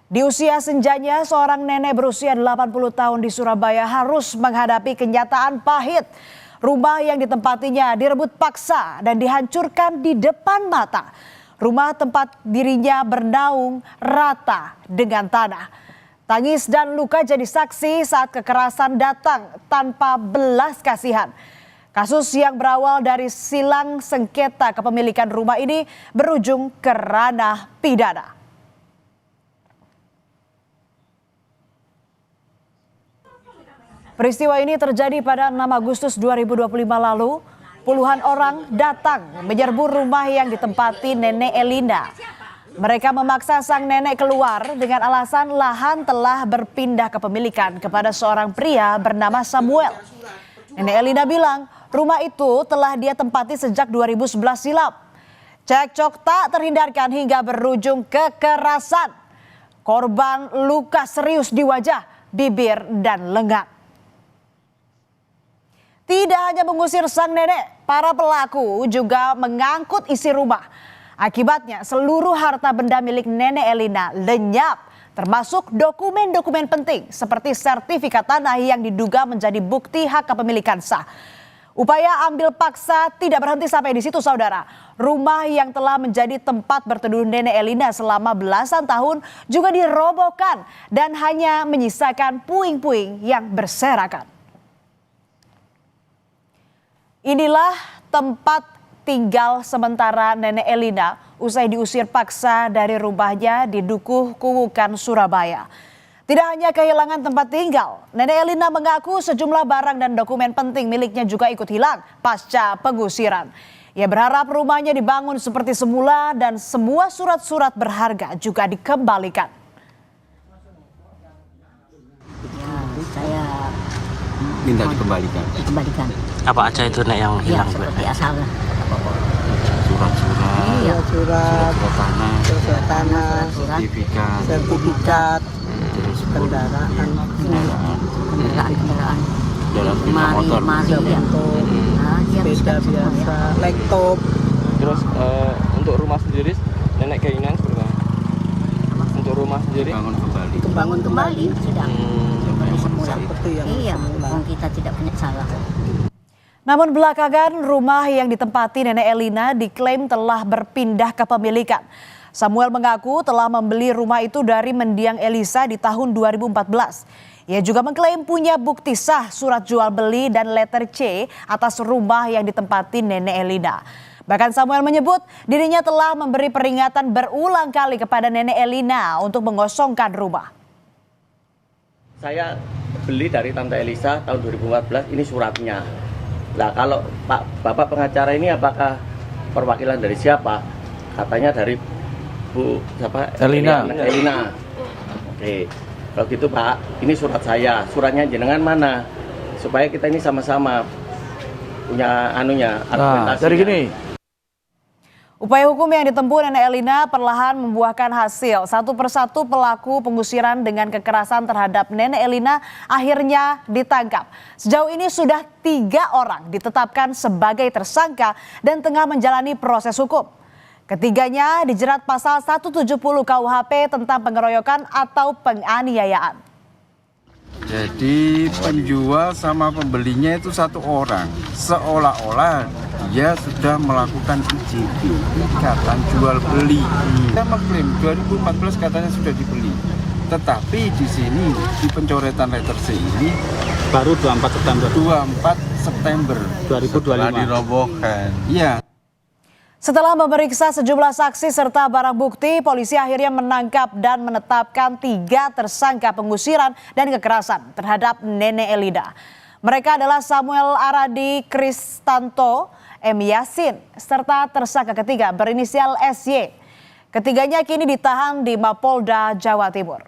Di usia senjanya, seorang nenek berusia 80 tahun di Surabaya harus menghadapi kenyataan pahit. Rumah yang ditempatinya direbut paksa dan dihancurkan di depan mata. Rumah tempat dirinya bernaung rata dengan tanah. Tangis dan luka jadi saksi saat kekerasan datang tanpa belas kasihan. Kasus yang berawal dari silang sengketa kepemilikan rumah ini berujung ke ranah pidana. Peristiwa ini terjadi pada 6 Agustus 2025 lalu. Puluhan orang datang menyerbu rumah yang ditempati Nenek Elina. Mereka memaksa sang nenek keluar dengan alasan lahan telah berpindah kepemilikan kepada seorang pria bernama Samuel. Nenek Elina bilang rumah itu telah dia tempati sejak 2011 silam. Cekcok tak terhindarkan hingga berujung kekerasan. Korban luka serius di wajah, bibir, dan lengan. Tidak hanya mengusir sang nenek, para pelaku juga mengangkut isi rumah. Akibatnya seluruh harta benda milik Nenek Elina lenyap, termasuk dokumen-dokumen penting seperti sertifikat tanah yang diduga menjadi bukti hak kepemilikan sah. Upaya ambil paksa tidak berhenti sampai di situ, saudara. Rumah yang telah menjadi tempat berteduh Nenek Elina selama belasan tahun juga dirobohkan dan hanya menyisakan puing-puing yang berserakan. Inilah tempat tinggal sementara Nenek Elina usai diusir paksa dari rumahnya di Dukuh Kuwukan, Surabaya. Tidak hanya kehilangan tempat tinggal, Nenek Elina mengaku sejumlah barang dan dokumen penting miliknya juga ikut hilang pasca pengusiran. Ia berharap rumahnya dibangun seperti semula dan semua surat-surat berharga juga dikembalikan. Saya minta dikembalikan. Apa aja itu Nek yang hilang? Seperti asal lah. Surat-surat, Iya. surat Tanah, sertifikat, terus kendaraan, dalam motor, ya. Sepeda biasa, laptop. Terus untuk rumah sendiri, nenek keinginan seperti apa? Untuk rumah sendiri? Bangun kembali sudah. Seperti yang iya, kita tidak punya salah. Namun belakangan rumah yang ditempati Nenek Elina diklaim telah berpindah kepemilikan. Samuel mengaku telah membeli rumah itu dari mendiang Elisa di tahun 2014. Ia juga mengklaim punya bukti sah surat jual beli dan letter C atas rumah yang ditempati Nenek Elina. Bahkan Samuel menyebut dirinya telah memberi peringatan berulang kali kepada Nenek Elina untuk mengosongkan rumah. Saya beli dari Tante Elisa tahun 2014, ini suratnya. Nah, kalau Bapak pengacara ini apakah perwakilan dari siapa? Katanya dari Bu siapa? Elina. Oke. Kalau gitu Pak, ini surat saya. Suratnya jenengan mana? Supaya kita ini sama-sama punya argumentasinya. Jadi gini. Upaya hukum yang ditempuh Nenek Elina perlahan membuahkan hasil. Satu persatu pelaku pengusiran dengan kekerasan terhadap Nenek Elina akhirnya ditangkap. Sejauh ini sudah 3 orang ditetapkan sebagai tersangka dan tengah menjalani proses hukum. Ketiganya dijerat pasal 170 KUHP tentang pengeroyokan atau penganiayaan. Jadi penjual sama pembelinya itu satu orang, seolah-olah dia sudah melakukan IJB, ikatan jual beli. Dia mengklaim 2014 katanya sudah dibeli, tetapi di sini di pencoretan letter C ini Baru 24 September 2025. dirobohkan. Iya. Setelah memeriksa sejumlah saksi serta barang bukti, polisi akhirnya menangkap dan menetapkan 3 tersangka pengusiran dan kekerasan terhadap Nenek Elina. Mereka adalah Samuel Aradi Kristanto, M. Yasin, serta tersangka ketiga berinisial SY. Ketiganya kini ditahan di Mapolda, Jawa Timur.